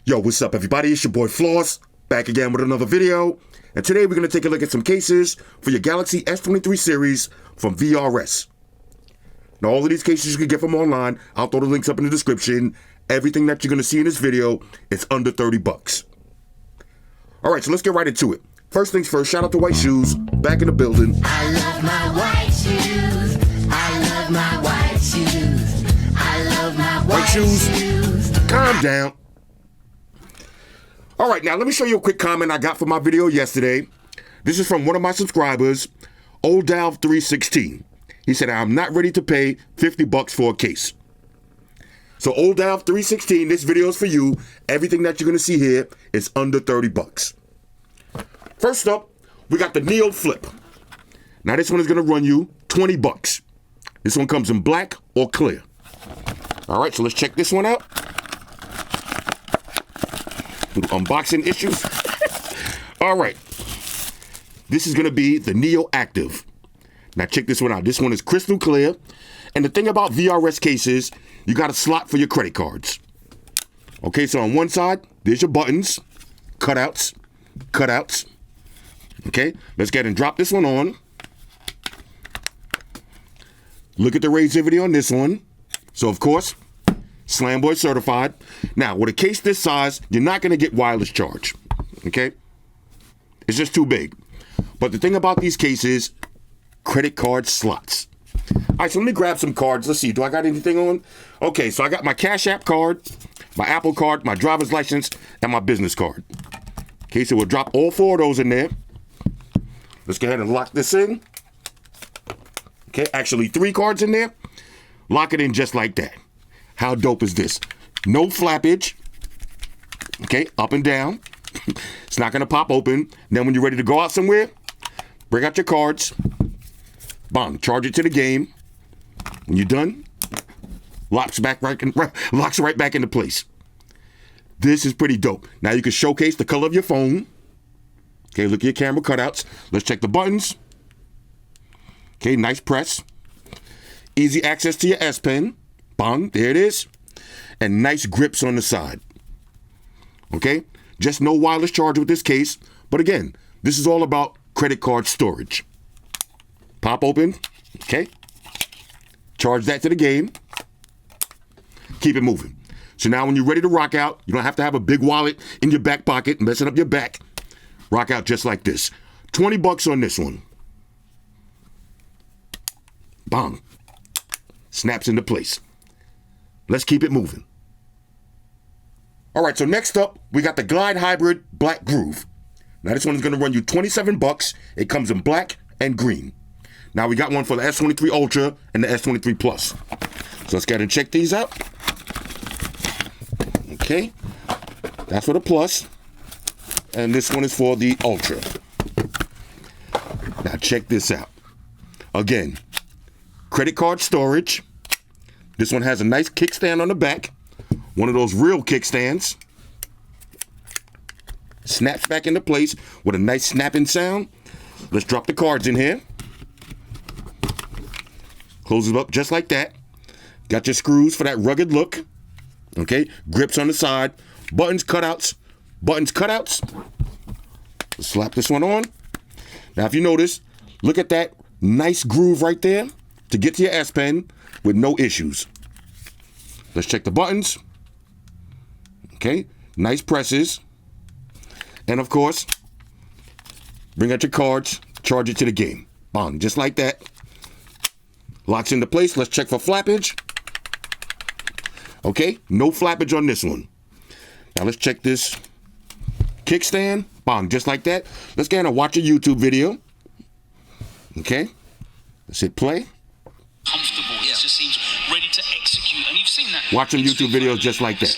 Yo, what's up everybody? It's your boy Floss, back again with another video. And today we're going to take a look at some cases for your Galaxy S23 series from VRS. Now all of these cases you can get from online. I'll throw the links up in the description. Everything that you're going to see in this video is under 30 bucks. Alright, so let's get right into it. First things first, shout out to White Shoes, back in the building. I love my white shoes. I love my white shoes. I love my white shoes. Calm down. All right, now let me show you a quick comment I got from my video yesterday. This is from one of my subscribers, OldDalv316. He said, I'm not ready to pay 50 bucks for a case. So OldDalv316, this video is for you. Everything that you're going to see here is under 30 bucks. First up, we got the Neo Flip. Now this one is going to run you 20 bucks. This one comes in black or clear. All right, so let's check this one out. Unboxing issues. All right. This is going to be the Neo Active. Now check this one out. This one is crystal clear. And the thing about VRS cases, you got a slot for your credit cards. Okay, so on one side, there's your buttons, cutouts. Okay, let's get and drop this one on. Look at the razivity on this one. So of course, Slamboy certified. Now, with a case this size, you're not going to get wireless charge, okay? It's just too big. But the thing about these cases, credit card slots. All right, so let me grab some cards. Let's see, do I got anything on? Okay, so I got my Cash App card, my Apple card, my driver's license, and my business card. Okay, so we'll drop all four of those in there. Let's go ahead and lock this in. Okay, actually 3 cards in there. Lock it in just like that. How dope is this? No flappage. Okay, up and down. It's not gonna pop open. Then when you're ready to go out somewhere, bring out your cards. Bang, charge it to the game. When you're done, locks right back into place. This is pretty dope. Now you can showcase the color of your phone. Okay, look at your camera cutouts. Let's check the buttons. Okay, nice press. Easy access to your S Pen. Bang, there it is. And nice grips on the side. Okay? Just no wireless charge with this case. But again, this is all about credit card storage. Pop open. Okay? Charge that to the game. Keep it moving. So now when you're ready to rock out, you don't have to have a big wallet in your back pocket messing up your back. Rock out just like this. 20 bucks on this one. Bang. Snaps into place. Let's keep it moving. All right, so next up, we got the Glide Hybrid Black Groove. Now this one is going to run you 27 bucks. It comes in black and green. Now we got one for the S23 Ultra and the S23 Plus. So let's go ahead and check these out. Okay, that's for the Plus. And this one is for the Ultra. Now check this out. Again, credit card storage. This one has a nice kickstand on the back. One of those real kickstands. Snaps back into place with a nice snapping sound. Let's drop the cards in here. Close it up just like that. Got your screws for that rugged look. Okay, grips on the side. Buttons, cutouts. Buttons, cutouts. Let's slap this one on. Now if you notice, look at that nice groove right there to get to your S Pen with no issues. Let's check the buttons. Okay, nice presses. And of course, bring out your cards, charge it to the game. Bang, just like that. Locks into place. Let's check for flappage. Okay, no flappage on this one. Now let's check this kickstand. Bang, just like that. Let's go ahead and watch a YouTube video. Okay, let's hit play. Comfortable, it just seems ready to execute, and you've seen that. Watching YouTube videos just like that.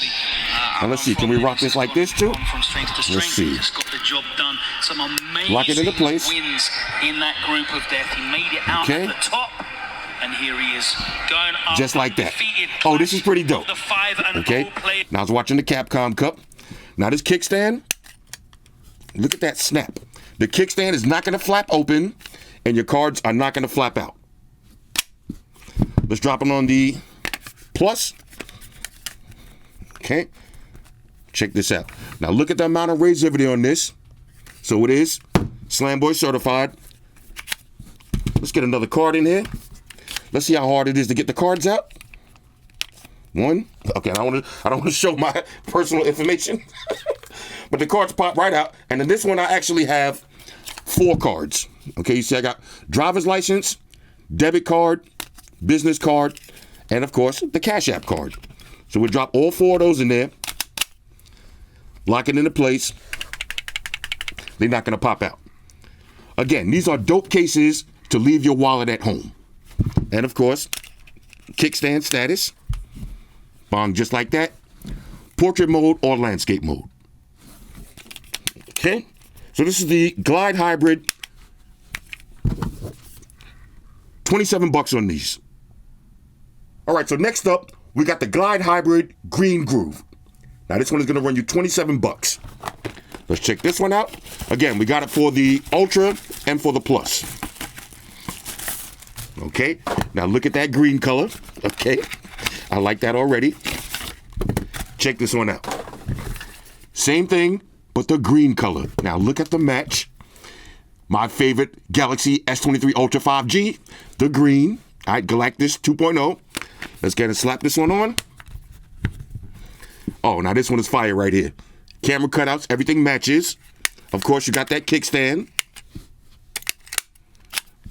Now let's see, can we rock this like this too? Let's see. Got the job done. Some amazing Lock it into place. wins in that group of death. He made it out at the top, and here he is going up. Just like that. Oh, this is pretty dope. Okay, now I was watching the Capcom Cup. Now this kickstand, look at that snap. The kickstand is not going to flap open, and your cards are not going to flap out. Let's drop them on the Plus. Okay. Check this out. Now look at the amount of razority on this. So it is Slam Boy certified. Let's get another card in here. Let's see how hard it is to get the cards out. One. Okay, I don't want to show my personal information. But the cards pop right out. And in this one, I actually have 4 cards. Okay, you see I got driver's license, debit card, business card, and of course, the Cash App card. So we'll drop all 4 of those in there. Lock it into place. They're not going to pop out. Again, these are dope cases to leave your wallet at home. And of course, kickstand status. Bong just like that. Portrait mode or landscape mode. Okay. So this is the Glide Hybrid. $27 on these. All right, so next up, we got the Glide Hybrid Green Groove. Now this one is going to run you $27. Let's check this one out. Again, we got it for the Ultra and for the Plus. Okay, now look at that green color. Okay, I like that already. Check this one out. Same thing, but the green color. Now look at the match. My favorite Galaxy S23 Ultra 5G, the green. All right, Galactus 2.0. Let's get and slap this one on. Oh, now this one is fire right here. Camera cutouts, everything matches. Of course, you got that kickstand.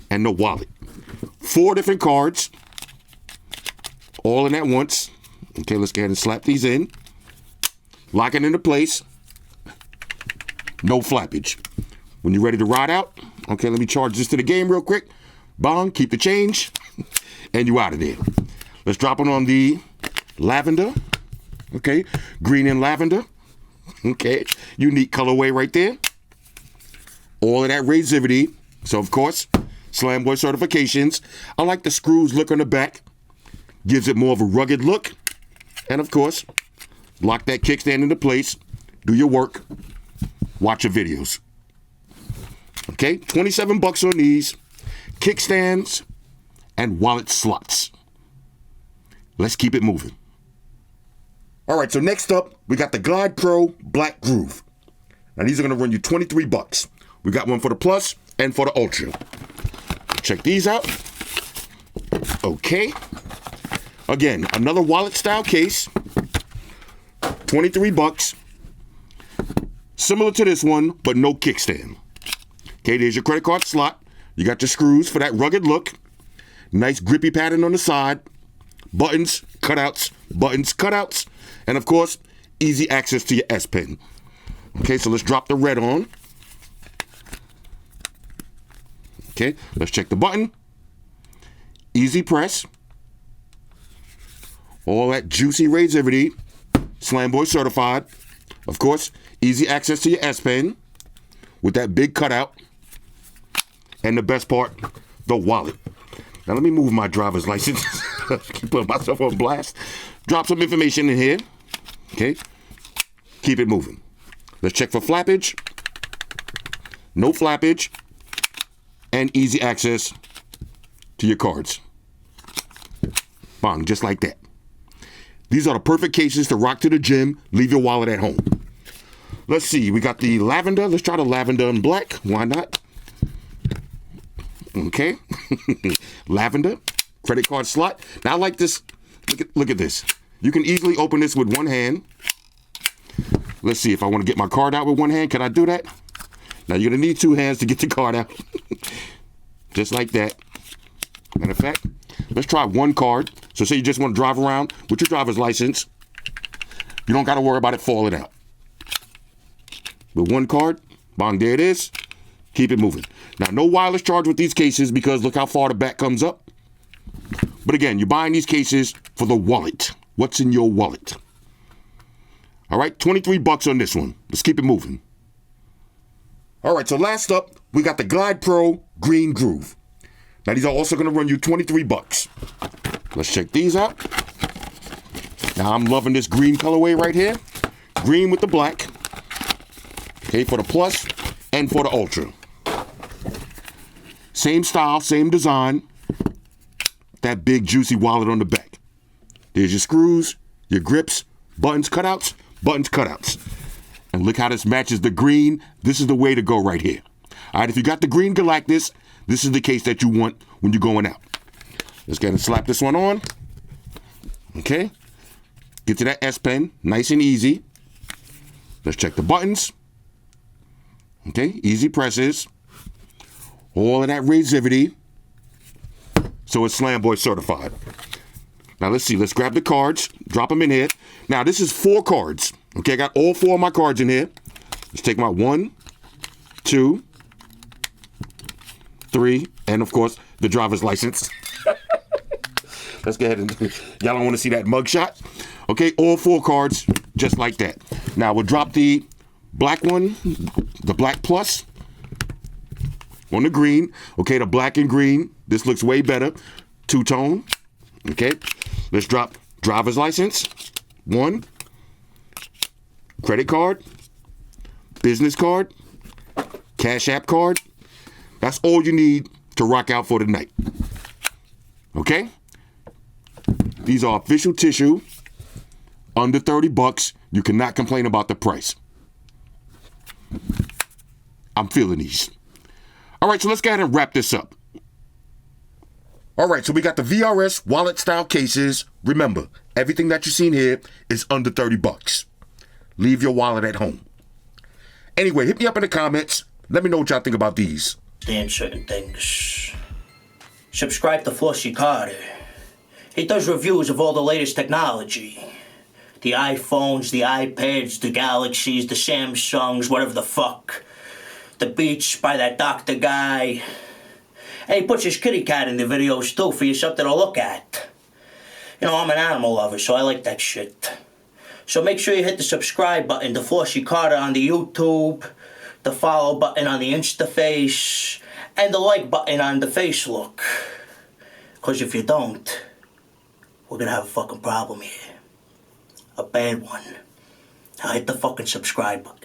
And the wallet. 4 different cards. All in at once. Okay, let's go ahead and slap these in. Lock it into place. No flappage. When you're ready to ride out, okay, let me charge this to the game real quick. Bong, keep the change. And you out of there. Let's drop it on the lavender. Okay, green and lavender. Okay, unique colorway right there. All of that razority. So, of course, Slam Boy certifications. I like the screws look on the back. Gives it more of a rugged look. And, of course, lock that kickstand into place. Do your work. Watch your videos. Okay, $27 on these. Kickstands and wallet slots. Let's keep it moving. All right, so next up, we got the Glide Pro Black Groove. Now, these are going to run you $23. We got one for the Plus and for the Ultra. Check these out. Okay. Again, another wallet-style case. $23. Similar to this one, but no kickstand. Okay, there's your credit card slot. You got your screws for that rugged look. Nice grippy pattern on the side. Buttons, cutouts. And of course, easy access to your S Pen. Okay, so let's drop the red on. Okay, let's check the button. Easy press. All that juicy razority. Slam Boy certified. Of course, easy access to your S Pen with that big cutout. And the best part, the wallet. Now let me move my driver's license. Keep putting myself on blast. Drop some information in here. Okay. Keep it moving. Let's check for flappage. No flappage. And easy access to your cards. Bong, just like that. These are the perfect cases to rock to the gym, leave your wallet at home. Let's see, we got the lavender. Let's try the lavender and black. Why not? Okay. Lavender, credit card slot. Now I like this. Look at this. You can easily open this with one hand. Let's see if I want to get my card out with one hand. Can I do that? Now you're going to need 2 hands to get the card out. Just like that. Matter of fact, let's try one card. So say you just want to drive around with your driver's license. You don't got to worry about it falling out. With one card, bong, there it is. Keep it moving. Now, no wireless charge with these cases because look how far the back comes up. But again, you're buying these cases for the wallet. What's in your wallet? All right, $23 on this one. Let's keep it moving. All right, so last up, we got the Glide Pro Green Groove. Now, these are also going to run you $23. Let's check these out. Now, I'm loving this green colorway right here. Green with the black. Okay, for the Plus and for the Ultra. Same style, same design. That big juicy wallet on the back. There's your screws, your grips, buttons, cutouts. buttons, cutouts. And look how this matches the green. This is the way to go right here. All right, if you got the green Galactus, this is the case that you want when you're going out. Let's go ahead and slap this one on. Okay. Get to that S Pen, nice and easy. Let's check the buttons. Okay, easy presses. All of that razivity. So it's Slam Boy certified. Now let's see, let's grab the cards, drop them in here. Now this is 4 cards. Okay, I got all 4 of my cards in here. Let's take my 1, 2, 3, and of course, the driver's license. Let's go ahead and, y'all don't want to see that mugshot? Okay, all 4 cards, just like that. Now we'll drop the black one, the black plus, on the green. Okay, the black and green, this looks way better. Two-tone, okay. Let's drop driver's license, 1, credit card, business card, Cash App card. That's all you need to rock out for the night. Okay? These are official tissue, under $30. You cannot complain about the price. I'm feeling these. All right, so let's go ahead and wrap this up. All right, so we got the VRS wallet style cases. Remember, everything that you've seen here is under $30. Leave your wallet at home. Anyway, hit me up in the comments. Let me know what y'all think about these. Understand certain things. Subscribe to Flossy Carter. He does reviews of all the latest technology. The iPhones, the iPads, the Galaxies, the Samsungs, whatever the fuck. The Beats by that doctor guy. And he puts his kitty cat in the videos too for you something to look at. You know, I'm an animal lover, so I like that shit. So make sure you hit the subscribe button to Flossy Carter on the YouTube, the follow button on the Instaface, and the like button on the Facebook. Because if you don't, we're gonna have a fucking problem here. A bad one. Now hit the fucking subscribe button.